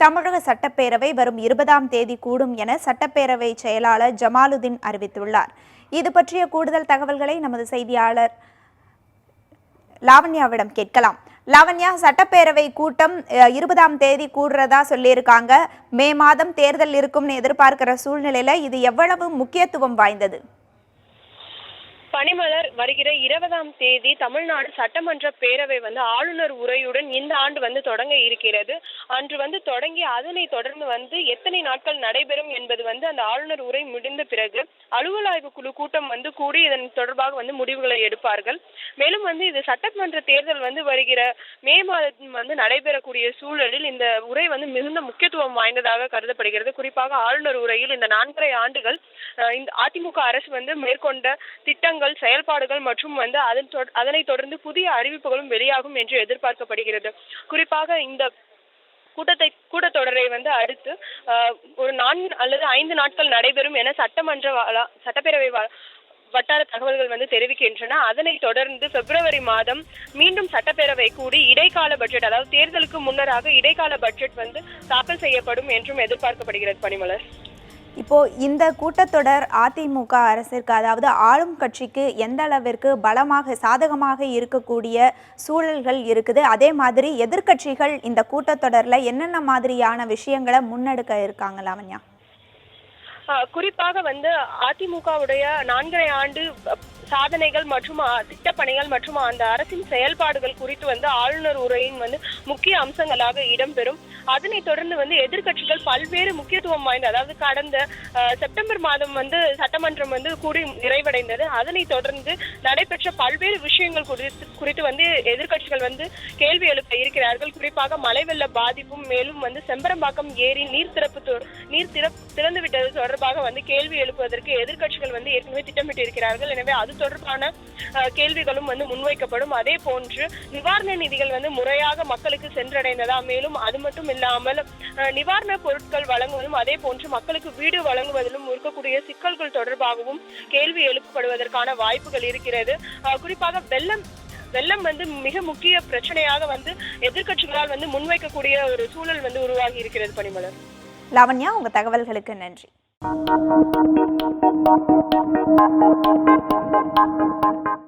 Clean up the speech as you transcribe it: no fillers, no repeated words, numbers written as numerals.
தமிழக சட்டப்பேரவை வரும் 20ஆம் தேதி கூடும் என சட்டப்பேரவை செயலாளர் ஜமாலுதீன் அறிவித்துள்ளார். இது பற்றிய கூடுதல் தகவல்களை நமது செய்தியாளர் லாவண்யாவிடம் கேட்கலாம். லாவண்யா, சட்டப்பேரவை கூட்டம் 20ஆம் தேதி கூடுறதா சொல்லியிருக்காங்க. மே மாதம் தேர்தல் இருக்கும்னு எதிர்பார்க்கிற சூழ்நிலையில இது எவ்வளவு முக்கியத்துவம் வாய்ந்தது? பனிமலர், வருகிற 20ஆம் தேதி தமிழ்நாடு சட்டமன்ற பேரவை ஆளுநர் உரையுடன் இந்த ஆண்டு தொடங்க இருக்கிறது. அன்று தொடங்கி அதனை தொடர்ந்து எத்தனை நாட்கள் நடைபெறும் என்பது அந்த ஆளுநர் உரை முடிந்த பிறகு அலுவல் ஆய்வு குழு கூட்டம் கூடி இதன் தொடர்பாக முடிவுகளை எடுப்பார்கள். மேலும் இது சட்டமன்ற தேர்தல் வருகிற மே மாதம் நடைபெறக்கூடிய சூழலில் இந்த உரை மிகுந்த முக்கியத்துவம் வாய்ந்ததாக கருதப்படுகிறது. குறிப்பாக ஆளுநர் உரையில் இந்த 4.5 ஆண்டுகள் இந்த அதிமுக அரசு மேற்கொண்ட திட்டங்கள், செயல்பாடுகள் மற்றும் அதனை தொடர்ந்து புதிய அறிவிப்புகளும் வெளியாகும் என்று எதிர்பார்க்கப்படுகிறது. குறிப்பாக இந்த கூட்டத்தொடரை அடுத்து ஒரு 4 அல்லது 5 நாட்கள் நடைபெறும் என சட்டப்பேரவை வட்டார தகவல்கள் தெரிவிக்கின்றன. அதனை தொடர்ந்து பிப்ரவரி மாதம் மீண்டும் சட்டப்பேரவை கூடி இடைக்கால பட்ஜெட், அதாவது தேர்தலுக்கு முன்னராக இடைக்கால பட்ஜெட் தாக்கல் செய்யப்படும் என்றும் எதிர்பார்க்கப்படுகிறது. பனிமலர், இப்போ இந்த கூட்டத்தொடர் அதிமுக அரசிற்கு, அதாவது ஆளும் கட்சிக்கு எந்த அளவிற்கு பலமாக சாதகமாக இருக்கக்கூடிய சூழல்கள் இருக்குது? அதே மாதிரி எதிர்கட்சிகள் இந்த கூட்டத்தொடர்ல என்னென்ன மாதிரியான விஷயங்களை முன்னெடுக்க இருக்காங்க லாவண்யா? குறிப்பாக அதிமுகவுடைய 4.5 ஆண்டு சாதனைகள் மற்றும் திட்டப்பணிகள் மற்றும் அந்த அரசின் செயல்பாடுகள் குறித்து ஆளுநர் உரையின் முக்கிய அம்சங்களாக இடம்பெறும். அதனை தொடர்ந்து எதிர்கட்சிகள் பல்வேறு முக்கியத்துவம் வாய்ந்த, அதாவது கடந்த செப்டம்பர் மாதம் சட்டமன்றம் கூடி நிறைவடைந்தது. அதனை தொடர்ந்து நடைபெற்ற பல்வேறு விஷயங்கள் குறித்து எதிர்கட்சிகள் கேள்வி எழுப்ப இருக்கிறார்கள். குறிப்பாக மழை வெள்ள பாதிப்பும், மேலும் செம்பரம்பாக்கம் ஏரி நீர் திறந்து விட்டது தொடர்பாக கேள்வி எழுப்புவதற்கு எதிர்கட்சிகள் ஏற்கனவே திட்டமிட்டு இருக்கிறார்கள். எனவே அது தொடர்பான கேள்விகளும் முன்வைக்கப்படும். அதே போன்று நிவாரண நிதிகள் முறையாக மக்களுக்கு சென்றடைந்ததா, மேலும் அது மட்டும் இல்லாமல் நிவாரண பொருட்கள் வழங்குவதும், அதே போன்று மக்களுக்கு வீடு வழங்குவதிலும் இருக்கக்கூடிய சிக்கல்கள் தொடர்பாகவும் கேள்வி எழுப்பப்படுவதற்கான வாய்ப்புகள் இருக்கிறது. குறிப்பாக வெள்ளம் மிக முக்கிய பிரச்சனையாக எதிர்கட்சிகளால் முன்வைக்கக்கூடிய ஒரு சூழல் உருவாகி இருக்கிறது. பனிமலர், லாவண்யா, உங்க தகவல்களுக்கு நன்றி.